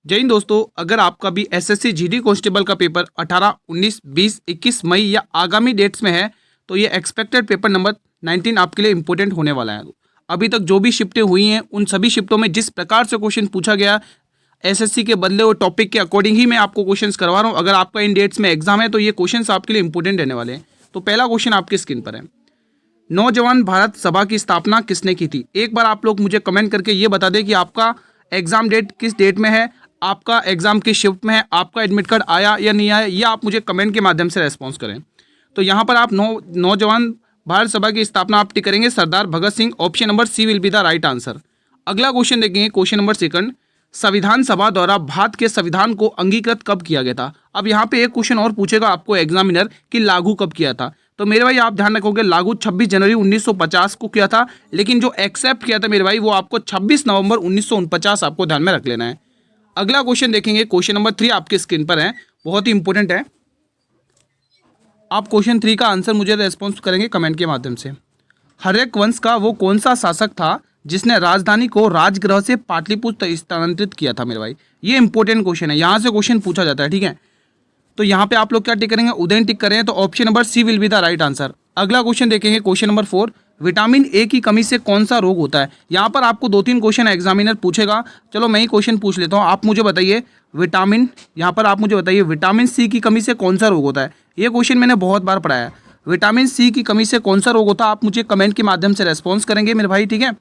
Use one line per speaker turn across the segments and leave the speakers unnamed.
जय हिंद दोस्तों, अगर आपका भी एसएससी जीडी कांस्टेबल का पेपर 18, 19, 20, 21 मई या आगामी डेट्स में है तो ये एक्सपेक्टेड पेपर नंबर 19 आपके लिए इंपॉर्टेंट होने वाला है। अभी तक जो भी शिफ्टें हुई हैं उन सभी शिफ्टों में जिस प्रकार से क्वेश्चन पूछा गया एसएससी के बदले और टॉपिक के अकॉर्डिंग ही मैं आपको क्वेश्चंस करवा रहा हूँ। अगर आपका इन डेट्स में एग्जाम है तो ये क्वेश्चंस आपके लिए इंपॉर्टेंट रहने वाले हैं। तो पहला क्वेश्चन आपकी स्क्रीन पर है, नौजवान भारत सभा की स्थापना किसने की थी? एक बार आप लोग मुझे कमेंट करके ये बता दें कि आपका एग्जाम डेट किस डेट में है, आपका एग्जाम किस शिफ्ट में है, आपका एडमिट कार्ड आया या नहीं आया, या आप मुझे कमेंट के माध्यम से रेस्पॉन्स करें। तो यहाँ पर आप नौजवान भारत सभा की स्थापना आप टिक करेंगे Sardar Bhagat Singh. Option number C will be the right answer. अगला क्वेश्चन देखेंगे, क्वेश्चन नंबर सेकंड, संविधान सभा द्वारा भारत के संविधान को अंगीकृत कब किया गया था? अब यहाँ पे एक क्वेश्चन और पूछेगा आपको एग्जामिनर कि लागू कब किया था। तो मेरे भाई आप ध्यान रखोगे, लागू 26 जनवरी 1950 को किया था, लेकिन जो एक्सेप्ट किया था मेरे भाई वो आपको 26 नवंबर 1949 आपको ध्यान में रख लेना है। अगला क्वेश्चन देखेंगे, क्वेश्चन नंबर 3 आपके स्क्रीन पर है, बहुत ही इंपॉर्टेंट है। आप क्वेश्चन 3 का आंसर मुझे रेस्पॉन्स करेंगे कमेंट के माध्यम से। हर्यक वंश का वो कौन सा शासक था जिसने राजधानी को राजगृह से पाटलिपुत्र स्थानांतरित किया था? मेरे भाई ये इंपॉर्टेंट क्वेश्चन है, यहाँ से क्वेश्चन पूछा जाता है, ठीक है। तो यहाँ पे आप लोग क्या टिक करेंगे? उदयन टिक करें, तो option number C will be the right answer. अगला क्वेश्चन देखेंगे, क्वेश्चन नंबर 4, विटामिन ए की कमी से कौन सा रोग होता है? यहाँ पर आपको 2-3 क्वेश्चन एग्जामिनर पूछेगा, चलो मैं ही क्वेश्चन पूछ लेता हूँ। आप मुझे बताइए यहाँ पर आप मुझे बताइए विटामिन सी की कमी से कौन सा रोग होता है? ये क्वेश्चन मैंने बहुत बार पढ़ाया है। विटामिन सी की कमी से कौन सा रोग होता है? आप मुझे कमेंट के माध्यम से रेस्पॉन्स करेंगे मेरे भाई, ठीक है।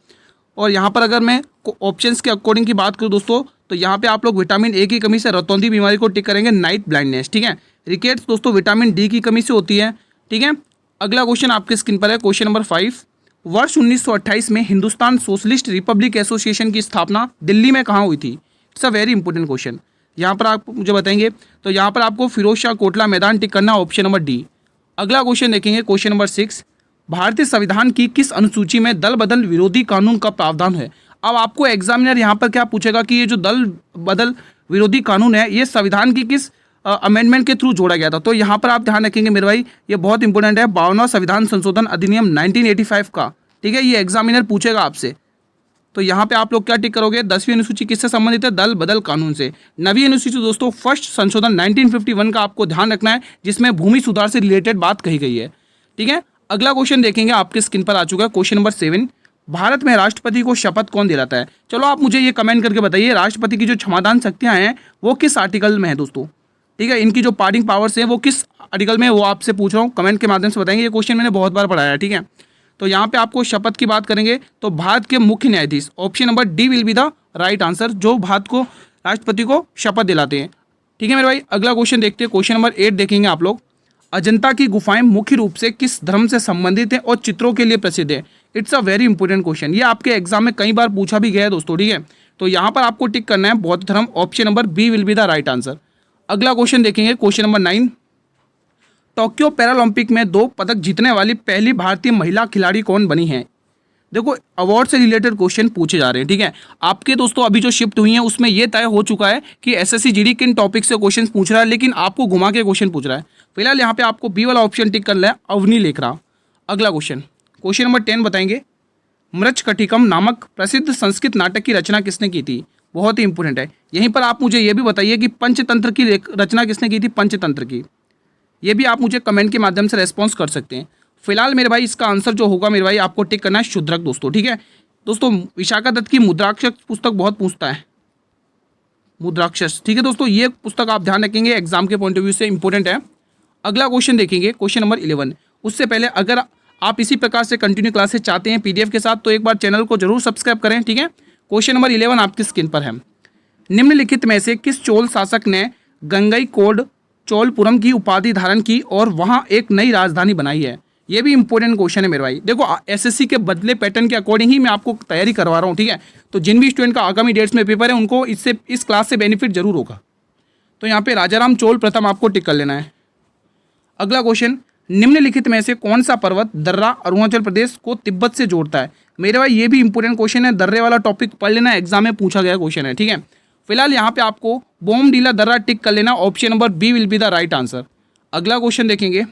और यहाँ पर अगर मैं ऑप्शंस के अकॉर्डिंग की बात करूँ दोस्तों, तो यहाँ पे आप लोग विटामिन ए की कमी से रतौंधी बीमारी को टिक करेंगे, नाइट ब्लाइंडनेस, ठीक है। रिकेट्स दोस्तों विटामिन डी की कमी से होती है, ठीक है। अगला क्वेश्चन आपके स्क्रीन पर है, क्वेश्चन नंबर 5, वर्ष 1928 में हिंदुस्तान सोशलिस्ट रिपब्लिक एसोसिएशन की स्थापना दिल्ली में कहाँ हुई थी? It's a very important question. यहाँ पर आप मुझे बताएंगे, तो यहाँ पर आपको फिरोज शाह कोटला मैदान टिक करना, ऑप्शन नंबर डी। अगला क्वेश्चन देखेंगे, क्वेश्चन नंबर 6, भारतीय संविधान की किस अनुसूची में दल बदल विरोधी कानून का प्रावधान है? अब आपको एग्जामिनर यहाँ पर क्या पूछेगा कि ये जो दल बदल विरोधी कानून है ये संविधान की किस अमेंडमेंट के थ्रू जोड़ा गया था? तो यहाँ पर आप ध्यान रखेंगे मेरे भाई, ये बहुत इंपॉर्टेंट है, 52वां संविधान संशोधन अधिनियम 1985 का, ठीक है। ये एग्जामिनर पूछेगा आपसे। तो यहाँ पे आप लोग क्या टिक करोगे? 10वीं अनुसूची किससे संबंधित है? दल बदल कानून से। 9वीं अनुसूची दोस्तों फर्स्ट संशोधन 1951 का आपको ध्यान रखना है, जिसमें भूमि सुधार से रिलेटेड बात कही गई है, ठीक है। अगला क्वेश्चन देखेंगे, आपके स्क्रीन पर आ चुका है, क्वेश्चन नंबर 7, भारत में राष्ट्रपति को शपथ कौन दिलाता है? चलो आप मुझे ये कमेंट करके बताइए, राष्ट्रपति की जो क्षमादान शक्तियां हैं वो किस आर्टिकल में है दोस्तों, ठीक है। इनकी जो पार्टिंग पावर्स हैं वो किस आर्टिकल में है वो आपसे पूछ रहा हूँ, कमेंट के माध्यम से बताएंगे। ये क्वेश्चन मैंने बहुत बार पढ़ाया है, ठीक है। तो यहाँ पे आपको शपथ की बात करेंगे तो भारत के मुख्य न्यायाधीश, option number D will be the right answer, जो भारत को राष्ट्रपति को शपथ दिलाते हैं, ठीक है मेरे भाई। अगला क्वेश्चन देखते हैं, क्वेश्चन नंबर 8 देखेंगे आप लोग, अजंता की गुफाएं मुख्य रूप से किस धर्म से संबंधित है और चित्रों के लिए प्रसिद्ध है? It's a very important question, ये आपके एग्जाम में कई बार पूछा भी गया है दोस्तों, ठीक है। तो यहाँ पर आपको टिक करना है बौद्ध धर्म, option number B will be the right answer. अगला क्वेश्चन देखेंगे, क्वेश्चन नंबर 9, टोक्यो पैरालंपिक में 2 पदक जीतने वाली पहली भारतीय महिला खिलाड़ी कौन बनी है? देखो अवार्ड से रिलेटेड क्वेश्चन पूछे जा रहे हैं, ठीक है। आपके दोस्तों अभी जो शिफ्ट हुई है उसमें यह तय हो चुका है कि एसएससी जीडी किन टॉपिक से क्वेश्चन पूछ रहा है, लेकिन आपको घुमा के क्वेश्चन पूछ रहा है। फिलहाल यहाँ पे आपको बी वाला ऑप्शन टिक करना है, अवनी लेखरा। अगला क्वेश्चन, क्वेश्चन नंबर 10 बताएंगे, मृच्छकटिकम नामक प्रसिद्ध संस्कृत नाटक की रचना किसने की थी? बहुत ही इंपॉर्टेंट है। यहीं पर आप मुझे यह भी बताइए कि पंचतंत्र की रचना किसने की थी? पंचतंत्र की, ये भी आप मुझे कमेंट के माध्यम से रेस्पॉन्स कर सकते हैं। फिलहाल मेरे भाई इसका आंसर जो होगा मेरे भाई आपको टिक करना है शूद्रक दोस्तों, ठीक है। दोस्तों विशाखा दत्त की मुद्राक्षस पुस्तक बहुत पूछता है, मुद्राक्षस, ठीक है दोस्तों। ये पुस्तक आप ध्यान रखेंगे, एग्जाम के पॉइंट ऑफ व्यू से इंपॉर्टेंट है। अगला क्वेश्चन देखेंगे, क्वेश्चन नंबर 11। उससे पहले अगर आप इसी प्रकार से कंटिन्यू क्लासेस चाहते हैं पीडीएफ के साथ तो एक बार चैनल को जरूर सब्सक्राइब करें, ठीक है। क्वेश्चन नंबर 11 आपकी स्क्रीन पर है, निम्नलिखित में से किस चोल शासक ने गंगईकोंड चोलपुरम की उपाधि धारण की और वहां एक नई राजधानी बनाई है? ये भी इंपॉर्टेंट क्वेश्चन है मेरे भाई। देखो एसएससी के बदले पैटर्न के अकॉर्डिंग ही मैं आपको तैयारी करवा रहा हूँ, ठीक है। तो जिन भी स्टूडेंट का आगामी डेट्स में पेपर है उनको इस क्लास से बेनिफिट जरूर होगा। तो यहाँ पे राजाराम चोल प्रथम आपको टिक कर लेना है। अगला क्वेश्चन, निम्नलिखित में से कौन सा पर्वत दर्रा अरुणाचल प्रदेश को तिब्बत से जोड़ता है? मेरे भाई ये भी इंपॉर्टेंट क्वेश्चन है, दर्रे वाला टॉपिक पढ़ लेना, एग्जाम में पूछा गया क्वेश्चन है, ठीक है। फिलहाल यहाँ पे आपको बोमडीला दर्रा टिक कर लेना, option number B will be the right answer. अगला क्वेश्चन देखेंगे,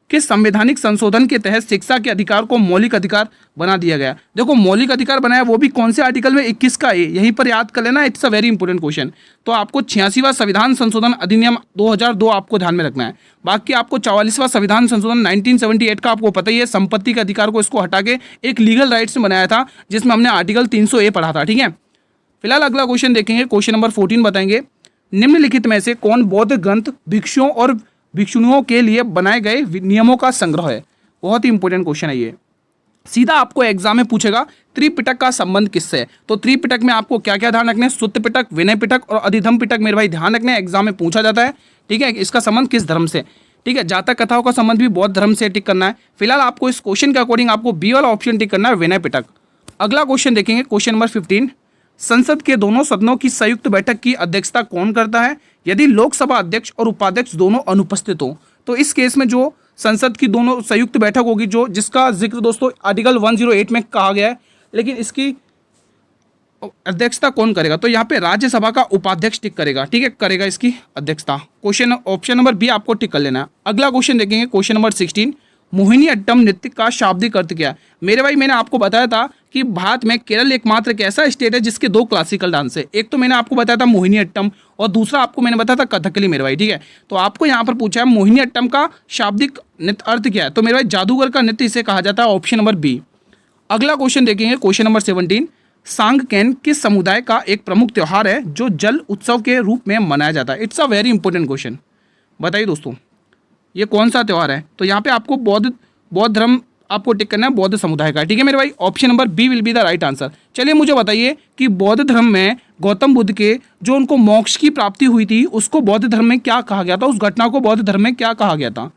किस संवैधानिक संशोधन के तहत शिक्षा के अधिकार को मौलिक अधिकार बना दिया गया? देखो मौलिक अधिकार बनाया वो भी कौन से आर्टिकल में? 21 का ए, यहीं पर याद कर लेना, it's a very important question. तो आपको 86वां संविधान संशोधन अधिनियम 2002 आपको ध्यान में रखना है। बाकी आपको 44वां संविधान संशोधन 1978 का आपको पता ही है, संपत्ति के अधिकार को इसको हटा के एक लीगल राइट्स में बनाया था, जिसमें हमने आर्टिकल 300 ए पढ़ा था। ठीक है, फिलहाल अगला क्वेश्चन देखेंगे, क्वेश्चन नंबर 14 बताएंगे, निम्नलिखित में से कौन बौद्ध ग्रंथ भिक्षुओं और भिक्षुणियों के लिए बनाए गए नियमों का संग्रह है? बहुत ही इंपॉर्टेंट क्वेश्चन है ये, सीधा आपको एग्जाम में पूछेगा त्रिपिटक का संबंध किससे है। तो त्रिपिटक में आपको क्या क्या ध्यान रखना है? सुत्त पिटक, विनय पिटक और अधिधम पिटक मेरे भाई ध्यान रखना है, एग्जाम में पूछा जाता है। ठीक है, इसका संबंध किस धर्म से? ठीक है, जातक कथाओं का संबंध भी बौद्ध धर्म से टिक करना है। फिलहाल आपको इस क्वेश्चन के अकॉर्डिंग आपको बी वाला ऑप्शन टिक करना है, विनय पिटक। अगला क्वेश्चन देखेंगे, क्वेश्चन नंबर 15, संसद के दोनों सदनों की संयुक्त बैठक की अध्यक्षता कौन करता है यदि लोकसभा अध्यक्ष और उपाध्यक्ष दोनों अनुपस्थित हो? तो इस केस में जो संसद की दोनों संयुक्त बैठक होगी, जो जिसका जिक्र दोस्तों आर्टिकल 108 में कहा गया है, लेकिन इसकी अध्यक्षता कौन करेगा? तो यहाँ पे राज्यसभा का उपाध्यक्ष टिक करेगा। ठीक है, करेगा इसकी अध्यक्षता। क्वेश्चन ऑप्शन नंबर बी आपको टिक कर लेना है। अगला क्वेश्चन देखेंगे, क्वेश्चन नंबर 16, मोहिनी अट्टम नृत्य का शाब्दिक अर्थ क्या है? मेरे भाई मैंने आपको बताया था कि भारत में केरल एकमात्र एक ऐसा स्टेट है जिसके दो क्लासिकल डांस है। एक तो मैंने आपको बताया था मोहिनी अट्टम और दूसरा आपको मैंने बताया था कथकली मेरे भाई। ठीक है, तो आपको यहाँ पर पूछा है मोहिनी अट्टम का शाब्दिक नृत्य अर्थ क्या है? तो मेरे भाई जादूगर का नृत्य इसे कहा जाता है, ऑप्शन नंबर बी। अगला क्वेश्चन देखेंगे, क्वेश्चन नंबर 17, सांगकेन किस समुदाय का एक प्रमुख त्योहार है जो जल उत्सव के रूप में मनाया जाता है? It's a very important question, बताइए दोस्तों ये कौन सा त्यौहार है? तो यहाँ पे आपको बौद्ध धर्म आपको टिक करना है, बौद्ध समुदाय का। ठीक है मेरे भाई, option number B will be the right answer. चलिए मुझे बताइए कि बौद्ध धर्म में गौतम बुद्ध के जो उनको मोक्ष की प्राप्ति हुई थी उसको बौद्ध धर्म में क्या कहा गया था? उस घटना को बौद्ध धर्म में क्या कहा गया था?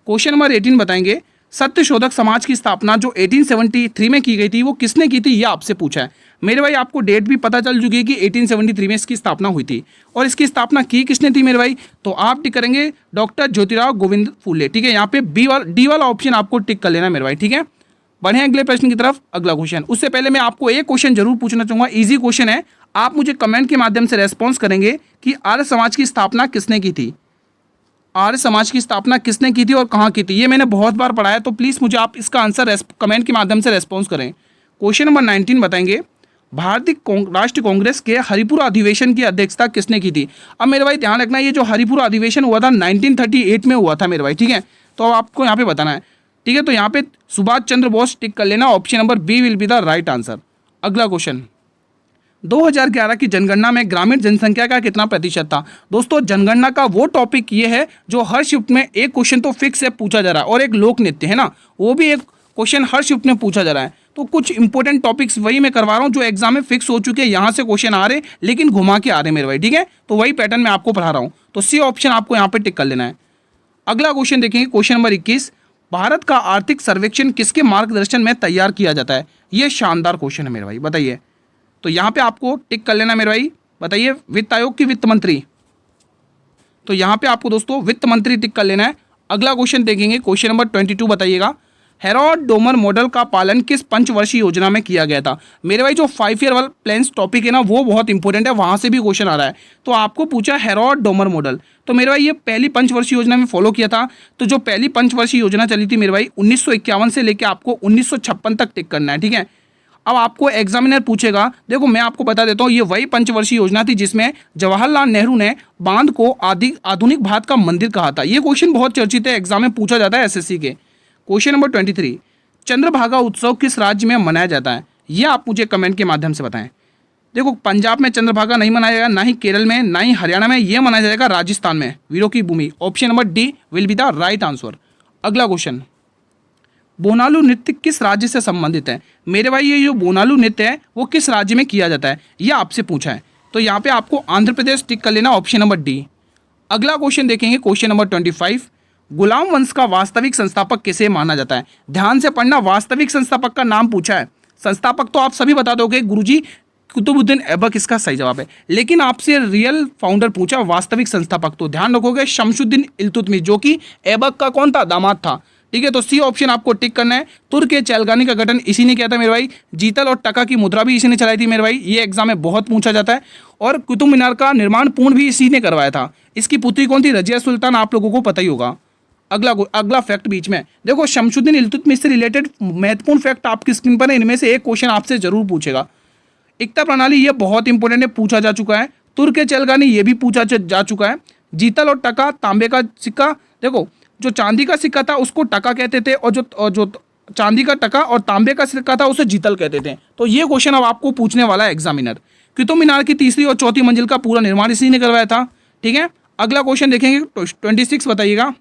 क्वेश्चन नंबर 18 बताएंगे, सत्यशोधक समाज की स्थापना जो 1873 में की गई थी वो किसने की थी? ये आपसे पूछा है मेरे भाई। आपको डेट भी पता चल चुकी है कि 1873 में इसकी स्थापना हुई थी, और इसकी स्थापना की किसने थी मेरे भाई? तो आप टिक करेंगे डॉक्टर ज्योतिराव गोविंद फुले। ठीक है, यहाँ पे डी वाला ऑप्शन आपको टिक कर लेना मेरे भाई। ठीक है, बढ़े अगले प्रश्न की तरफ। अगला क्वेश्चन, उससे पहले मैं आपको एक क्वेश्चन जरूर पूछना चाहूंगा, इजी क्वेश्चन है, आप मुझे कमेंट के माध्यम से रेस्पॉन्स करेंगे कि आर्य समाज की स्थापना किसने की थी? आर्य समाज की स्थापना किसने की थी और कहाँ की थी? ये मैंने बहुत बार पढ़ा है, तो प्लीज़ मुझे आप इसका आंसर कमेंट के माध्यम से रेस्पॉन्स करें। क्वेश्चन नंबर 19 बताएंगे, भारतीय राष्ट्रीय कांग्रेस के हरिपुरा अधिवेशन की अध्यक्षता किसने की थी? अब मेरे भाई ध्यान रखना, ये जो हरिपुरा अधिवेशन हुआ था 1938 में हुआ था मेरे भाई। ठीक है, तो अब आपको यहाँ पे बताना है। ठीक है, तो यहाँ पे सुभाष चंद्र बोस टिक कर लेना, option number B will be the right answer. अगला क्वेश्चन, 2011 की जनगणना में ग्रामीण जनसंख्या का कितना प्रतिशत था? दोस्तों जनगणना का वो टॉपिक ये है जो हर शिफ्ट में एक क्वेश्चन तो फिक्स है पूछा जा रहा है, और एक लोक नृत्य है ना, वो भी एक क्वेश्चन हर शिफ्ट में पूछा जा रहा है। तो कुछ इंपॉर्टेंट टॉपिक्स वही मैं करवा रहा हूँ जो एग्जाम में फिक्स हो चुके हैं, यहाँ से क्वेश्चन आ रहे लेकिन घुमा के आ रहे मेरे भाई। ठीक है, तो वही पैटर्न मैं आपको पढ़ा रहा हूँ, तो सी ऑप्शन आपको यहाँ पे टिक कर लेना है। अगला क्वेश्चन देखेंगे, क्वेश्चन नंबर 21, भारत का आर्थिक सर्वेक्षण किसके मार्गदर्शन में तैयार किया जाता है? ये शानदार क्वेश्चन है मेरे भाई, बताइए। तो यहाँ पे आपको टिक कर लेना मेरे भाई, बताइए वित्त आयोग की वित्त मंत्री, तो यहाँ पे आपको दोस्तों वित्त मंत्री टिक कर लेना है। अगला क्वेश्चन देखेंगे, क्वेश्चन नंबर 22 बताइएगा, हेरोल्ड डोमर मॉडल का पालन किस पंचवर्षीय योजना में किया गया था? मेरे भाई जो 5 ईयर वाला प्लान्स टॉपिक है ना वो बहुत इंपॉर्टेंट है, वहाँ से भी क्वेश्चन आ रहा है। तो आपको पूछा हेरोल्ड डोमर मॉडल, तो मेरे भाई ये पहली पंचवर्षीय योजना में फॉलो किया था। तो जो पहली पंचवर्षीय योजना चली थी मेरे भाई 1951 से लेकर आपको 1956 तक टिक करना है। ठीक है, अब आपको एग्जामिनर पूछेगा, देखो मैं आपको बता देता हूँ, ये वही पंचवर्षीय योजना थी जिसमें जवाहरलाल नेहरू ने बांध को आधुनिक भारत का मंदिर कहा था। ये क्वेश्चन बहुत चर्चित है, एग्जाम में पूछा जाता है एसएससी के। क्वेश्चन नंबर 23, चंद्रभागा उत्सव किस राज्य में मनाया जाता है? ये आप मुझे कमेंट के माध्यम से बताएं। देखो पंजाब में चंद्रभागा नहीं मनाया जाएगा, ना ही केरल में, ना ही हरियाणा में, ये मनाया जाएगा राजस्थान में, वीरों की भूमि। Option number D will be the right answer. अगला क्वेश्चन, बोनालू नृत्य किस राज्य से संबंधित है? मेरे भाई ये जो बोनालू नृत्य है वो किस राज्य में किया जाता है, ये आपसे पूछा है। तो यहाँ पे आपको आंध्र प्रदेश टिक कर लेना, ऑप्शन नंबर डी। अगला क्वेश्चन देखेंगे, क्वेश्चन नंबर 25, गुलाम वंश का वास्तविक संस्थापक किसे माना जाता है? ध्यान से पढ़ना, वास्तविक संस्थापक का नाम पूछा है। संस्थापक तो आप सभी बता दोगे, गुरुजी कुतुबुद्दीन ऐबक इसका सही जवाब है, लेकिन आपसे रियल फाउंडर पूछा, वास्तविक संस्थापक तो ध्यान रखोगे शमसुद्दीन इल्तुतमिश, जो कि ऐबक का कौन था? दामाद था। ठीक है, तो सी ऑप्शन आपको टिक करना है। तुर्क के चैलगानी का गठन इसी ने किया था मेरे भाई। जीतल और टका की मुद्रा भी इसी ने चलाई थी मेरे भाई, ये एग्जाम में बहुत पूछा जाता है। और कुतुब मीनार का निर्माण पूर्ण भी इसी ने करवाया था। इसकी पुत्री कौन थी? रजिया सुल्तान, आप लोगों को पता ही होगा। अगला फैक्ट बीच में देखो, शमशुद्दीन इल्तुतमिश से रिलेटेड महत्वपूर्ण फैक्ट आपकी स्क्रीन पर है, इनमें से एक क्वेश्चन आपसे जरूर पूछेगा। एकता प्रणाली ये बहुत इंपॉर्टेंट है, पूछा जा चुका है। तुर्क चलगानी ये भी पूछा जा चुका है। जीतल और टका, तांबे का सिक्का, देखो जो चांदी का सिक्का था उसको टका कहते थे, और जो चांदी का टका और तांबे का सिक्का था उसे जीतल कहते थे। तो ये क्वेश्चन अब आपको पूछने वाला है एग्जामिनर। कुतुब मीनार की तीसरी और चौथी मंजिल का पूरा निर्माण इसी ने करवाया था। ठीक है, अगला क्वेश्चन देखेंगे 26 बताइएगा।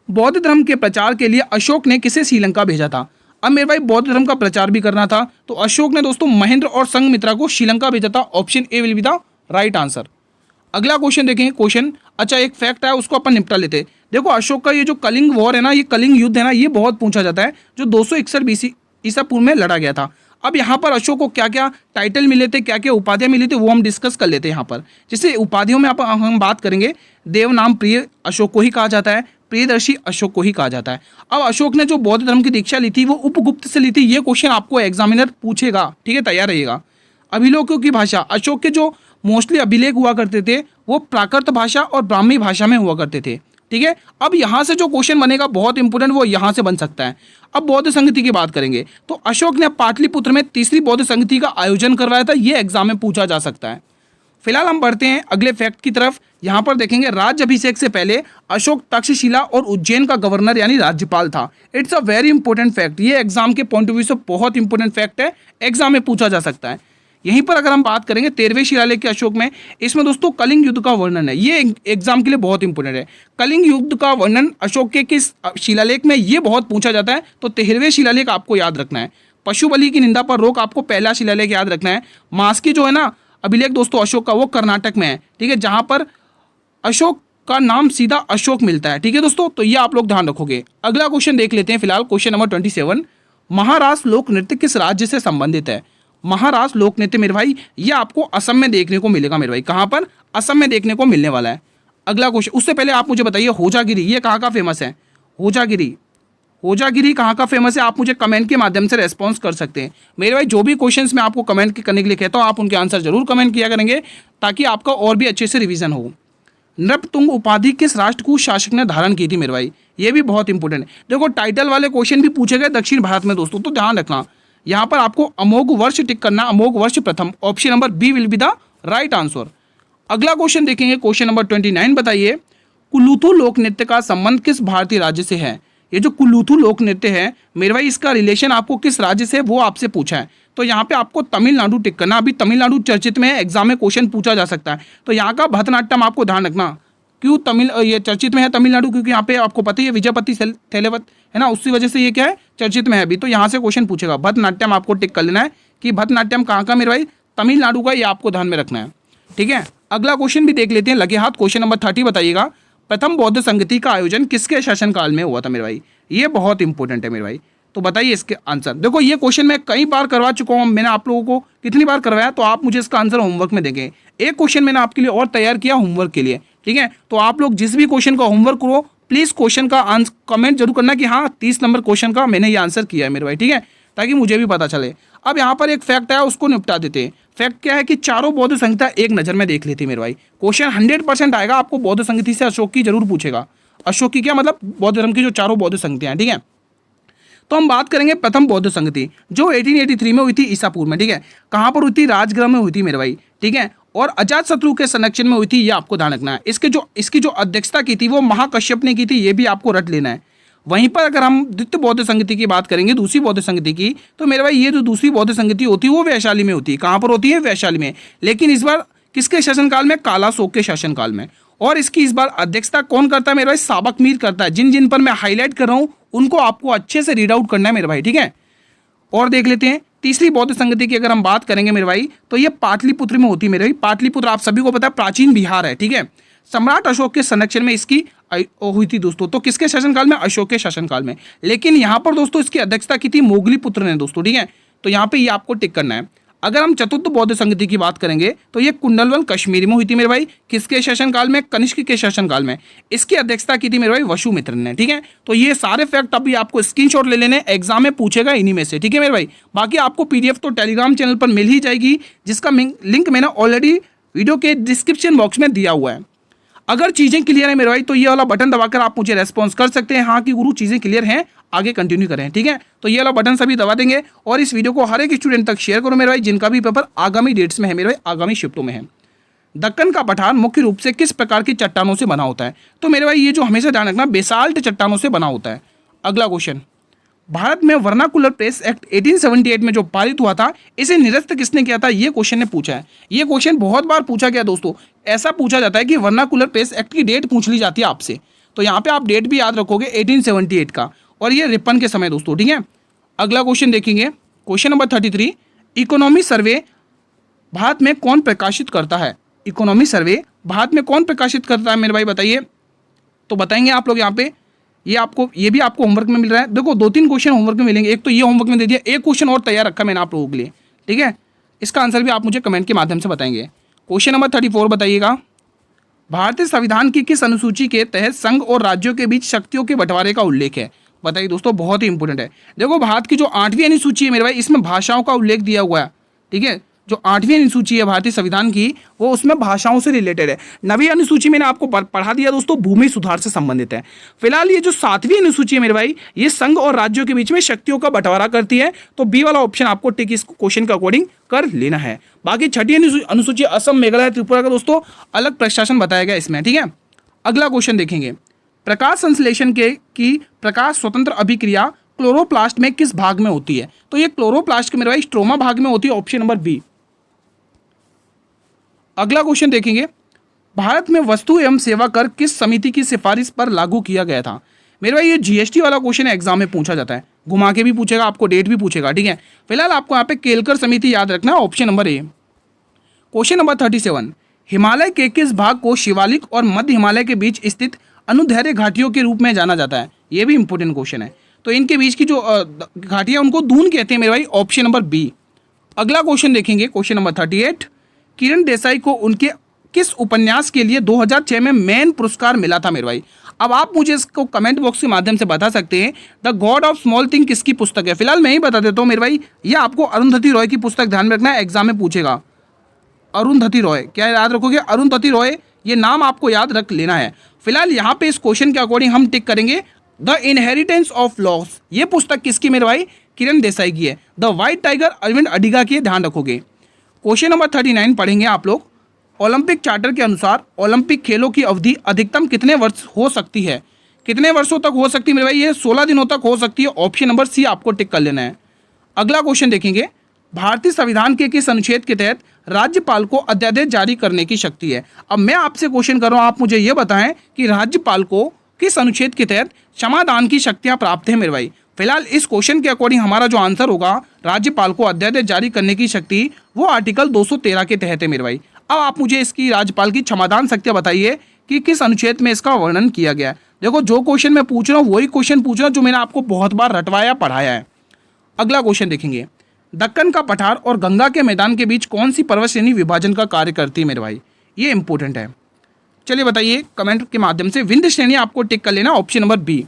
बौद्ध धर्म के प्रचार के लिए अशोक ने किसे श्रीलंका भेजा था? अब मेरे भाई बौद्ध धर्म का प्रचार भी करना था, तो अशोक ने दोस्तों महेंद्र और संघमित्रा को श्रीलंका भेजा था। Option A will be the right answer. अगला क्वेश्चन देखेंगे। क्वेश्चन अच्छा एक फैक्ट है, उसको अपन निपटा लेते हैं। देखो अशोक का ये जो कलिंग वॉर है ना, ये कलिंग युद्ध है ना, ये बहुत पूछा जाता है, जो 261 BC ईसा पूर्व में लड़ा गया था। अब यहाँ पर अशोक को क्या क्या टाइटल मिले थे, क्या क्या उपाधियां मिली थी, वो हम डिस्कस कर लेते हैं यहाँ पर। जैसे उपाधियों में हम बात करेंगे, देव नाम प्रिय अशोक को ही कहा जाता है, प्रियदर्शी अशोक को ही कहा जाता है। अब अशोक ने जो बौद्ध धर्म की दीक्षा ली थी वो उपगुप्त से ली थी। ये क्वेश्चन आपको एग्जामिनर पूछेगा, ठीक है, तैयार रहिएगा। अभिलेखों की भाषा, अशोक के जो मोस्टली अभिलेख हुआ करते थे वो प्राकृत भाषा और ब्राह्मी भाषा में हुआ करते थे। ठीक है, अब यहाँ से जो क्वेश्चन बनेगा बहुत इंपॉर्टेंट, वो यहाँ से बन सकता है। अब बौद्ध संगति की बात करेंगे तो अशोक ने पाटलिपुत्र में तीसरी बौद्ध संगति का आयोजन करवाया था, ये एग्जाम में पूछा जा सकता है। फिलहाल हम बढ़ते हैं अगले फैक्ट की तरफ। यहाँ पर देखेंगे राज्य अभिषेक से पहले अशोक तक्षशिला और उज्जैन का गवर्नर यानी राज्यपाल था। It's a very important fact, ये एग्जाम के पॉइंट ऑफ व्यू से बहुत इंपॉर्टेंट फैक्ट है, एग्जाम में पूछा जा सकता है। यहीं पर अगर हम बात करेंगे 13वें शिलालेख के अशोक में, इसमें दोस्तों कलिंग युद्ध का वर्णन है, ये एग्जाम के लिए बहुत इंपॉर्टेंट है। कलिंग युद्ध का वर्णन अशोक के किस शिलालेख में, ये बहुत पूछा जाता है, तो 13वें शिलालेख आपको याद रखना है। पशु बलि की निंदा पर रोक आपको पहला शिलालेख याद रखना है। मास्की जो है ना अभिलेख दोस्तों अशोक का, वो कर्नाटक में है। ठीक है, जहां पर अशोक का नाम सीधा अशोक मिलता है। ठीक है दोस्तों, तो ये आप लोग ध्यान रखोगे। अगला क्वेश्चन देख लेते हैं फिलहाल, क्वेश्चन नंबर 27। महाराष्ट्र लोक नृत्य किस राज्य से संबंधित है? महाराष्ट्र लोक नृत्य मेरे भाई ये आपको असम में देखने को मिलेगा मेरे भाई। कहां पर? असम में देखने को मिलने वाला है। अगला क्वेश्चन, उससे पहले आप मुझे बताइए होजागिरी ये कहाँ का फेमस है? होजागिरी कहाँ का फेमस है? आप मुझे कमेंट के माध्यम से रेस्पॉन्स कर सकते हैं मेरे भाई। जो भी क्वेश्चंस मैं आपको कमेंट करने के लिए कहता हूँ, आप उनके आंसर जरूर कमेंट किया करेंगे, ताकि आपका और भी अच्छे से रिवीजन हो। नृपतुंग उपाधि किस राष्ट्रकूट शासक ने धारण की थी मेरे भाई? ये भी बहुत इंपॉर्टेंट है। देखो टाइटल वाले क्वेश्चन भी पूछे गए दक्षिण भारत में दोस्तों, तो ध्यान रखना। यहाँ पर आपको अमोघ वर्ष टिक करना, अमोघ वर्ष प्रथम। Option number B will be the right answer. अगला क्वेश्चन देखेंगे, क्वेश्चन नंबर 29 बताइए। कुलूथू लोक नृत्य का संबंध किस भारतीय राज्य से है? ये जो कुलूथू लोक नृत्य है मेरे भाई, इसका रिलेशन आपको किस राज्य से, वो आपसे पूछा है। तो यहाँ पे आपको तमिलनाडु टिक करना। अभी तमिलनाडु चर्चित में है, एग्जाम में क्वेश्चन पूछा जा सकता है। तो यहाँ का भरतनाट्यम आपको ध्यान रखना। क्यों ये चर्चित में है तमिलनाडु? क्योंकि यहाँ पे आपको पता ही है विजयपति थेलेवत है ना, उसी वजह से ये क्या है, चर्चित में है अभी। तो यहाँ से क्वेश्चन पूछेगा, भरतनाट्यम आपको टिक कर लेना है कि भरतनाट्यम कहाँ का मेरे भाई? तमिलनाडु का, ये आपको ध्यान में रखना है। ठीक है, अगला क्वेश्चन भी देख लेते हैं लगे हाथ। क्वेश्चन नंबर 30 बताइएगा। प्रथम बौद्ध संगति का आयोजन किसके शासनकाल में हुआ था मेरे भाई? ये बहुत इंपॉर्टेंट है मेरे भाई, तो बताइए इसके आंसर। देखो ये क्वेश्चन मैं कई बार करवा चुका हूँ, मैंने आप लोगों को कितनी बार करवाया, तो आप मुझे इसका आंसर होमवर्क में देंगे। एक क्वेश्चन मैंने आपके लिए और तैयार किया होमवर्क के लिए। ठीक है, तो आप लोग जिस भी क्वेश्चन का होमवर्क करो, प्लीज क्वेश्चन का आंसर कमेंट जरूर करना कि हाँ 30 नंबर क्वेश्चन का मैंने ये आंसर किया है मेरे भाई। ठीक है, ताकि मुझे भी पता चले। अब यहाँ पर एक फैक्ट है, उसको निपटा देते हैं। फैक्ट क्या है कि चारों बौद्ध संहिता एक नजर में देख लेती मेरे भाई। क्वेश्चन 100% आएगा आपको बौद्ध संगति से, अशोक की जरूर पूछेगा। अशोक की क्या मतलब? बौद्ध धर्म की जो चारों बौद्ध संगतियां हैं। ठीक है, तो हम बात करेंगे प्रथम बौद्ध संगति जो 1883 में हुई थी ईसा पूर्व में। ठीक है, कहाँ पर हुई थी? राजगृह में हुई थी मेरे भाई। ठीक है, और अजात शत्रु के संरक्षण में हुई थी, ये आपको ध्यान रखना है। इसकी जो अध्यक्षता की थी वो महाकश्यप ने की थी, ये भी आपको रट लेना है। वहीं पर अगर हम द्वितीय बौद्ध संगति की बात करेंगे, दूसरी बौद्ध संगति की, तो मेरे भाई ये जो दूसरी बौद्ध संगति होती है वो वैशाली में होती है। कहाँ पर होती है? वैशाली में। लेकिन इस बार किसके शासनकाल में? कालाशोक के शासनकाल में। और इसकी इस बार अध्यक्षता कौन करता है मेरे भाई? साबक मीर करता है। जिन जिन पर मैं हाईलाइट कर रहा हूँ उनको आपको अच्छे से रीड आउट करना है मेरे भाई। ठीक है, और देख लेते हैं तीसरी बौद्ध संगति की अगर हम बात करेंगे मेरे भाई, तो ये पाटलिपुत्र में होती है मेरे भाई। पाटलिपुत्र आप सभी को पता है प्राचीन बिहार है। ठीक है, सम्राट अशोक के संरक्षण में इसकी हुई थी दोस्तों। तो किसके शासनकाल में? अशोक के शासनकाल में। लेकिन यहाँ पर दोस्तों इसकी अध्यक्षता की थी मोगली पुत्र ने दोस्तों। ठीक है, तो यहाँ पे ये आपको टिक करना है। अगर हम चतुर्थ बौद्ध संगति की बात करेंगे तो ये कुंडलवन कश्मीर में हुई थी मेरे भाई। किसके शासनकाल में? कनिष्क के शासनकाल में। इसकी अध्यक्षता की थी मेरे भाई वसुमित्र ने। ठीक है, तो ये सारे फैक्ट अभी आपको स्क्रीनशॉट ले लेने, एग्जाम में पूछेगा इन्हीं में से। ठीक है मेरे भाई, बाकी आपको पीडीएफ तो टेलीग्राम चैनल पर मिल ही जाएगी, जिसका लिंक मैंने ऑलरेडी वीडियो के डिस्क्रिप्शन बॉक्स में दिया हुआ है। अगर चीजें क्लियर है मेरे भाई तो ये वाला बटन दबाकर आप मुझे रेस्पॉन्स कर सकते हैं हाँ कि गुरु चीजें क्लियर हैं, आगे कंटिन्यू करें। ठीक है, तो ये वाला बटन सभी दबा देंगे और इस वीडियो को हर एक स्टूडेंट तक शेयर करो मेरे भाई जिनका भी पेपर आगामी डेट्स में है मेरे भाई, आगामी शिफ्टों में है। दक्कन का पठार मुख्य रूप से किस प्रकार की चट्टानों से बना होता है? तो मेरे भाई ये जो हमेशा ध्यान रखना, बेसाल्ट चट्टानों से बना होता है। अगला क्वेश्चन, भारत में वर्नाकुलर प्रेस एक्ट 1878 में जो पारित हुआ था, इसे निरस्त किसने किया था? ये क्वेश्चन ने पूछा है। ये क्वेश्चन बहुत बार पूछा गया दोस्तों। ऐसा पूछा जाता है कि वर्नाकुलर प्रेस एक्ट की डेट पूछ ली जाती है आपसे, तो यहाँ पे आप डेट भी याद रखोगे 1878 का, और ये रिपन के समय दोस्तों। ठीक है, अगला क्वेश्चन देखेंगे, क्वेश्चन नंबर 33, इकोनॉमी सर्वे भारत में कौन प्रकाशित करता है? इकोनॉमी सर्वे भारत में कौन प्रकाशित करता है मेरे भाई बताइए? तो बताएंगे आप लोग यहाँ पे। ये भी आपको होमवर्क में मिल रहा है। देखो 2-3 क्वेश्चन होमवर्क में मिलेंगे, एक तो ये होमवर्क में दे दिया, एक क्वेश्चन और तैयार रखा मैंने आप लोगों के लिए। ठीक है, इसका आंसर भी आप मुझे कमेंट के माध्यम से बताएंगे। क्वेश्चन नंबर 34 बताइएगा, भारतीय संविधान की किस अनुसूची के तहत संघ और राज्यों के बीच शक्तियों के बंटवारे का उल्लेख है? बताइए दोस्तों, बहुत ही इंपॉर्टेंट है। देखो भारत की जो 8वीं अनुसूची है मेरे भाई, इसमें भाषाओं का उल्लेख दिया हुआ है। ठीक है, जो 8वीं अनुसूची है भारतीय संविधान की, वो उसमें भाषाओं से रिलेटेड है। 9वीं अनुसूची मैंने आपको पढ़ा दिया दोस्तों, भूमि सुधार से संबंधित है। फिलहाल ये जो 7वीं अनुसूची है मेरे भाई, ये संघ और राज्यों के बीच में शक्तियों का बंटवारा करती है। तो बी वाला ऑप्शन आपको टिक इस क्वेश्चन के अकॉर्डिंग कर लेना है। बाकी 6वीं अनुसूची असम, मेघालय, त्रिपुरा का दोस्तों अलग प्रशासन बताया गया इसमें। ठीक है, अगला क्वेश्चन देखेंगे, प्रकाश संश्लेषण की प्रकाश स्वतंत्र अभिक्रिया क्लोरोप्लास्ट में किस भाग में होती है? तो ये क्लोरोप्लास्ट के मेरे भाई स्ट्रोमा भाग में होती है, ऑप्शन नंबर बी। अगला क्वेश्चन देखेंगे, भारत में वस्तु एवं सेवा कर किस समिति की सिफारिश पर लागू किया गया था? मेरे भाई ये जीएसटी वाला क्वेश्चन एग्जाम में पूछा जाता है, घुमा के भी पूछेगा, आपको डेट भी पूछेगा। ठीक है, फिलहाल आपको यहाँ पे केलकर समिति याद रखना है, option number A. Question number 37, Himalaya के किस भाग को शिवालिक और मध्य हिमालय के बीच स्थित अनुदैर्घ्य घाटियों के रूप में जाना जाता है? ये भी इंपॉर्टेंट क्वेश्चन है। तो इनके बीच की जो घाटियां उनको दून कहते हैं मेरे भाई, ऑप्शन नंबर बी। अगला क्वेश्चन देखेंगे, क्वेश्चन नंबर 38, किरण देसाई को उनके किस उपन्यास के लिए 2006 में मैन पुरस्कार मिला था मेरे भाई? अब आप मुझे इसको कमेंट बॉक्स के माध्यम से बता सकते हैं। The God of small thing किसकी पुस्तक है? फिलहाल मैं ही बता देता हूँ मेरे भाई, ये आपको अरुंधति रॉय की पुस्तक ध्यान में रखना है, एग्जाम में पूछेगा। अरुंधति रॉय, क्या याद रखोगे? अरुंधति रॉय, ये नाम आपको याद रख लेना है। फिलहाल यहाँ पे इस क्वेश्चन के अकॉर्डिंग हम टिक करेंगे, द इनहेरिटेंस ऑफ लॉस। ये पुस्तक किसकी मेरे भाई? किरण देसाई की है। The white tiger Aravind Adiga की, ध्यान रखोगे। क्वेश्चन नंबर 39 पढ़ेंगे आप लोग, ओलंपिक चार्टर के अनुसार ओलंपिक खेलों की अवधि अधिकतम कितने वर्ष हो सकती है? कितने वर्षों तक हो सकती है मेरे भाई? ये 16 दिनों तक हो सकती है, ऑप्शन नंबर सी आपको टिक कर लेना है। अगला क्वेश्चन देखेंगे, भारतीय संविधान के किस अनुच्छेद के तहत राज्यपाल को अध्यादेश जारी करने की शक्ति है? अब मैं आपसे क्वेश्चन कर रहा हूं, आप मुझे यह बताएं कि राज्यपाल को किस अनुच्छेद के तहत क्षमादान की शक्तियां प्राप्त है मेरे भाई? फिलहाल इस क्वेश्चन के अकॉर्डिंग हमारा जो आंसर होगा, राज्यपाल को अध्यादेश जारी करने की शक्ति, वो आर्टिकल 213 के तहत है मेरे भाई। अब आप मुझे इसकी राज्यपाल की क्षमादान शक्तियां बताइए कि किस अनुच्छेद में इसका वर्णन किया गया है। देखो जो क्वेश्चन मैं पूछ रहा हूँ वही क्वेश्चन पूछ रहा हूँ जो मैंने आपको बहुत बार रटवाया पढ़ाया है। अगला क्वेश्चन देखेंगे, दक्कन का पठार और गंगा के मैदान के बीच कौन सी पर्वत श्रेणी विभाजन का कार्य करती है मेरे भाई? ये इंपॉर्टेंट है, चलिए बताइए कमेंट के माध्यम से। विंध्य श्रेणी आपको टिक कर लेना, ऑप्शन नंबर बी।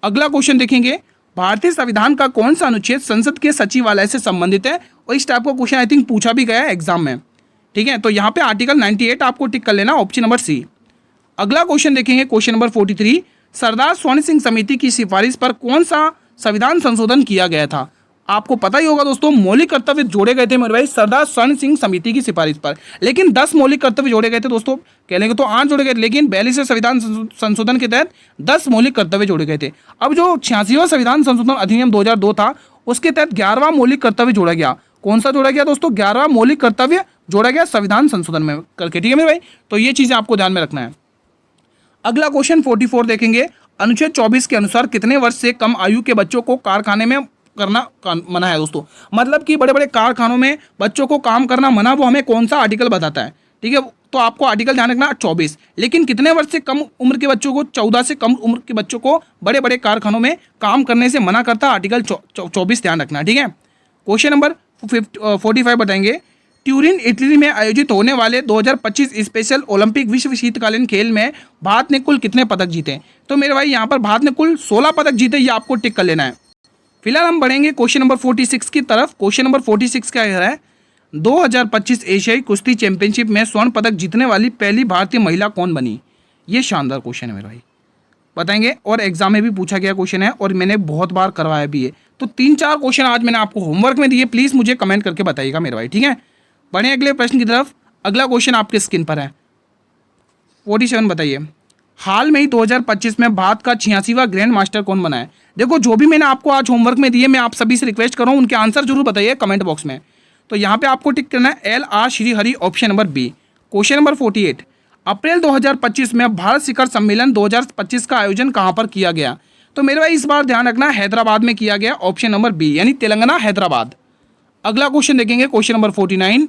अगला क्वेश्चन देखेंगे, भारतीय संविधान का कौन सा अनुच्छेद संसद के सचिवालय से संबंधित है? और इस टाइप का क्वेश्चन आई थिंक पूछा भी गया है एग्जाम में। ठीक है, तो यहाँ पे आर्टिकल 98 आपको टिक कर लेना, ऑप्शन नंबर सी। अगला क्वेश्चन देखेंगे, क्वेश्चन नंबर 43, सरदार स्वर्ण सिंह समिति की सिफारिश पर कौन सा संविधान संशोधन किया गया था? आपको पता ही होगा दोस्तों, मौलिक कर्तव्य जोड़े गए थे मेरे भाई सरदार स्वर्ण सिंह समिति की सिफारिश पर, लेकिन 10 मौलिक कर्तव्य जोड़े गए थे दोस्तों, कह लेंगे तो 8 जोड़े गए, लेकिन 42वें संविधान संशोधन के तहत 10 मौलिक कर्तव्य जोड़े गए थे। अब जो 86वां संविधान संशोधन अधिनियम 2002 था, उसके तहत 11वां मौलिक कर्तव्य जोड़ा गया। कौन सा जोड़ा गया दोस्तों? 11वां मौलिक कर्तव्य जोड़ा गया संविधान संशोधन में करके। ठीक है मेरे भाई, तो ये चीजें आपको ध्यान में रखना है। अगला क्वेश्चन 44 देखेंगे, अनुच्छेद 24 के अनुसार कितने वर्ष से कम आयु के बच्चों को कारखाने में करना मना है दोस्तों? मतलब कि बड़े बड़े कारखानों में बच्चों को काम करना मना, वो हमें कौन सा आर्टिकल बताता है? ठीक है, तो आपको आर्टिकल ध्यान रखना 24। लेकिन कितने वर्ष से कम उम्र के बच्चों को, 14 से कम उम्र के बच्चों को बड़े बड़े कारखानों में काम करने से मना करता है आर्टिकल 24, ध्यान रखना। ठीक है, क्वेश्चन नंबर 45 बताएंगे, ट्यूरिन इटली में आयोजित होने वाले 2025 स्पेशल ओलंपिक विश्व शीतकालीन खेल में भारत ने कुल कितने पदक जीते? तो मेरे भाई यहाँ पर भारत ने कुल 16 पदक जीते, ये आपको टिक कर लेना है। फिलहाल हम बढ़ेंगे क्वेश्चन नंबर 46 की तरफ। क्वेश्चन नंबर 46 क्या कह रहा है, 2025 एशियाई कुश्ती चैंपियनशिप में स्वर्ण पदक जीतने वाली पहली भारतीय महिला कौन बनी? ये शानदार क्वेश्चन है मेरे भाई, बताएंगे। और एग्जाम में भी पूछा गया क्वेश्चन है और मैंने बहुत बार करवाया भी है। तो 3-4 क्वेश्चन आज मैंने आपको होमवर्क में दिए, प्लीज़ मुझे कमेंट करके बताइएगा मेरे भाई, ठीक है। बढ़े अगले प्रश्न की तरफ। अगला क्वेश्चन आपके स्क्रीन पर है 47, बताइए हाल में ही 2025 में भारत का 86वां ग्रैंड मास्टर कौन बना है। देखो जो भी मैंने आपको आज होमवर्क में दिए, मैं आप सभी से रिक्वेस्ट कर रहा हूँ उनके आंसर जरूर बताइए कमेंट बॉक्स में। तो यहाँ पे आपको टिक करना है LR Shrihari, option number B. Question number 48, अप्रैल 2025 में भारत शिखर सम्मेलन 2025 का आयोजन कहाँ पर किया गया। तो मेरे भाई इस बार ध्यान रखना, हैदराबाद में किया गया, ऑप्शन नंबर बी, यानी तेलंगाना हैदराबाद। अगला क्वेश्चन देखेंगे, क्वेश्चन नंबर 49,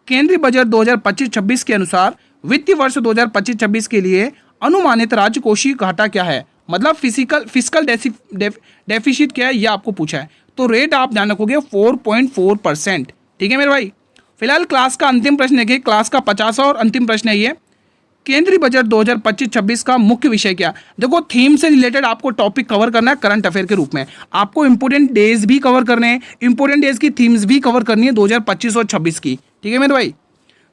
केंद्रीय बजट 2025-26 के अनुसार वित्तीय वर्ष 2025-26 के लिए अनुमानित राजकोषीय घाटा क्या है, मतलब फिजिकल डेफिसिट क्या है, यह आपको पूछा है। तो रेट आप ध्यान रखोगे 4.4%, ठीक है मेरे भाई। फिलहाल क्लास का अंतिम प्रश्न देखिए, क्लास का 50वां और अंतिम प्रश्न है ये, केंद्रीय बजट 2025-26 का मुख्य विषय क्या। देखो थीम से रिलेटेड आपको टॉपिक कवर करना है करंट अफेयर के रूप में, आपको इंपोर्टेंट डेज भी कवर करने हैं, इंपोर्टेंट डेज की थीम्स भी कवर करनी है 2025 और 26 की, ठीक है मेरे भाई।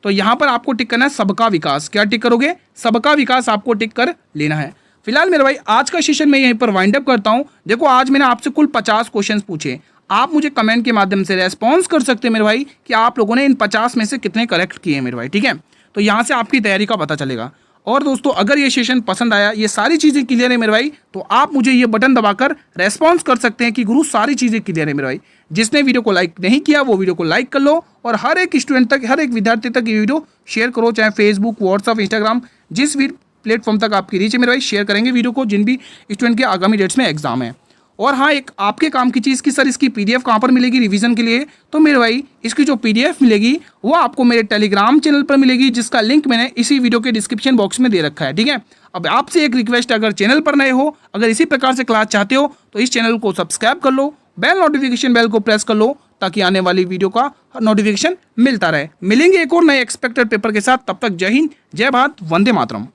तो यहाँ पर आपको टिक करना है सबका विकास, क्या टिक करोगे, सबका विकास आपको टिक कर लेना है। फिलहाल मेरे भाई आज का सेशन मैं यहीं पर वाइंड अप करता हूँ। देखो आज मैंने आपसे कुल 50 क्वेश्चन पूछे, आप मुझे कमेंट के माध्यम से रेस्पॉन्स कर सकते हैं मेरे भाई कि आप लोगों ने इन 50 में से कितने करेक्ट किए हैं मेरे भाई, ठीक है। तो यहाँ से आपकी तैयारी का पता चलेगा। और दोस्तों अगर ये सेशन पसंद आया, ये सारी चीज़ें क्लियर है मेरे भाई, तो आप मुझे ये बटन दबाकर रेस्पॉन्स कर सकते हैं कि गुरु सारी चीज़ें क्लियर है मेरे भाई। जिसने वीडियो को लाइक नहीं किया वो वीडियो को लाइक कर लो और हर एक स्टूडेंट तक, हर एक विद्यार्थी तक ये वीडियो शेयर करो, चाहे फेसबुक, व्हाट्सअप, इंस्टाग्राम, जिस भी प्लेटफॉर्म तक आपकी रीच है मेरे भाई, शेयर करेंगे वीडियो को जिन भी स्टूडेंट के आगामी डेट्स में एग्जाम है। और हाँ, एक आपके काम की चीज़ की सर इसकी PDF कहाँ पर मिलेगी रिवीजन के लिए, तो मेरे भाई इसकी जो PDF मिलेगी वो आपको मेरे टेलीग्राम चैनल पर मिलेगी, जिसका लिंक मैंने इसी वीडियो के डिस्क्रिप्शन बॉक्स में दे रखा है, ठीक है। अब आपसे एक रिक्वेस्ट, अगर चैनल पर नए हो, अगर इसी प्रकार से क्लास चाहते हो तो इस चैनल को सब्सक्राइब कर लो, नोटिफिकेशन बेल को प्रेस कर लो, ताकि आने वाली वीडियो का नोटिफिकेशन मिलता रहे। मिलेंगे एक और नए एक्सपेक्टेड पेपर के साथ, तब तक जय हिंद, जय भारत, वंदे मातरम।